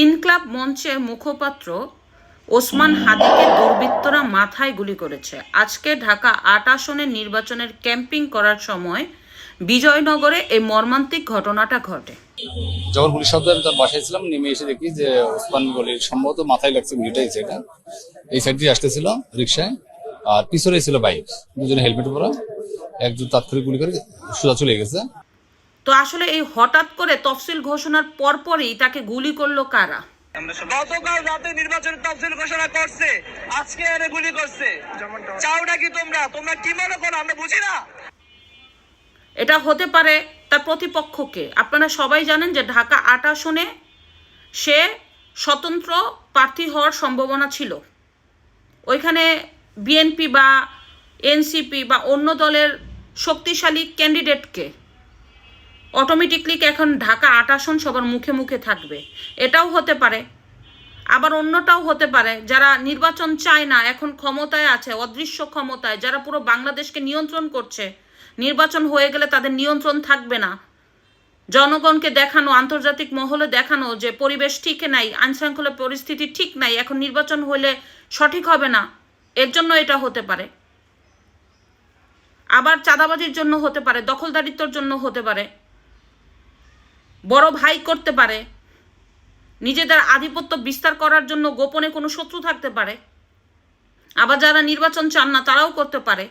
ইনক্লাব মঞ্চের মুখপাত্র ওসমান হাদিকে দুর্বৃত্তরা মাথায় গুলি করেছে। আজকে ঢাকা ৮ আসনের নির্বাচনের ক্যাম্পিং করার সময় বিজয়নগরে এই মর্মান্তিক ঘটনাটা ঘটে। যখন পুলিশ শব্দ আমি তার বাসায় ছিলাম, নেমে এসে দেখি যে ওসমান গলির সম্ভবত মাথায় লাগছে গুলিটা। এই সাইড দিয়ে আসতেছিল রিক্সায়, আর পিছনে ছিল বাইক, দুজনে হেলমেট পরা, একজন তাৎক্ষণিক গুলি করে সোজা চলে গেছে। তো আসলে এই হঠাৎ করে তফসিল ঘোষণার পরপরই তাকে গুলি করলো কারা? গতকাল রাতে নির্বাচনের তফসিল ঘোষণা করছে, আজকে এনে গুলি করছে। চাওটা কি তোমরা কি মনে করো আমরা বুঝি না? এটা হতে পারে তার প্রতিপক্ষকে। আপনারা সবাই জানেন যে ঢাকা ৮ আসনে সে স্বতন্ত্র প্রার্থী হওয়ার সম্ভাবনা ছিল। ওইখানে বিএনপি বা এনসিপি বা অন্য দলের শক্তিশালী ক্যান্ডিডেটকে অটোমেটিকলি এখন ঢাকা ৮ আসন সবার মুখে মুখে থাকবে, এটাও হতে পারে। আবার অন্যটাও হতে পারে, যারা নির্বাচন চায় না, এখন ক্ষমতায় আছে, অদৃশ্য ক্ষমতায়, যারা পুরো বাংলাদেশকে নিয়ন্ত্রণ করছে, নির্বাচন হয়ে গেলে তাদের নিয়ন্ত্রণ থাকবে না। জনগণকে দেখানো, আন্তর্জাতিক মহলে দেখানো যে পরিবেশ ঠিক নাই, আইনশৃঙ্খলা পরিস্থিতি ঠিক নাই, এখন নির্বাচন হলে সঠিক হবে না, এর জন্য এটা হতে পারে। আবার চাঁদাবাজির জন্য হতে পারে, দখলদারিত্বর জন্য হতে পারে, বড় ভাই করতে পারে, নিজেদের আধিপত্য বিস্তার করার জন্য গোপনে কোনো শত্রু থাকতে পারে। আবার যারা নির্বাচন চান না তারাও করতে পারে।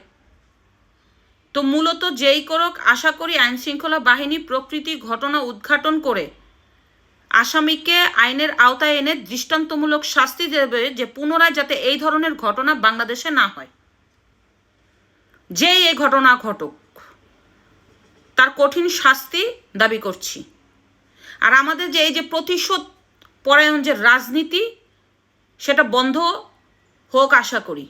তো মূলত যেই করুক, আশা করি আইনশৃঙ্খলা বাহিনী প্রকৃতি ঘটনা উদ্ঘাটন করে আসামিকে আইনের আওতায় এনে দৃষ্টান্তমূলক শাস্তি দেবে, যে পুনরায় যাতে এই ধরনের ঘটনা বাংলাদেশে না হয়। যেই এই ঘটনা ঘটুক তার কঠিন শাস্তি দাবি করছি। আর আমাদের যে এই যে প্রতিশোধ পরায়ণ যে রাজনীতি, সেটা বন্ধ হোক আশা করি।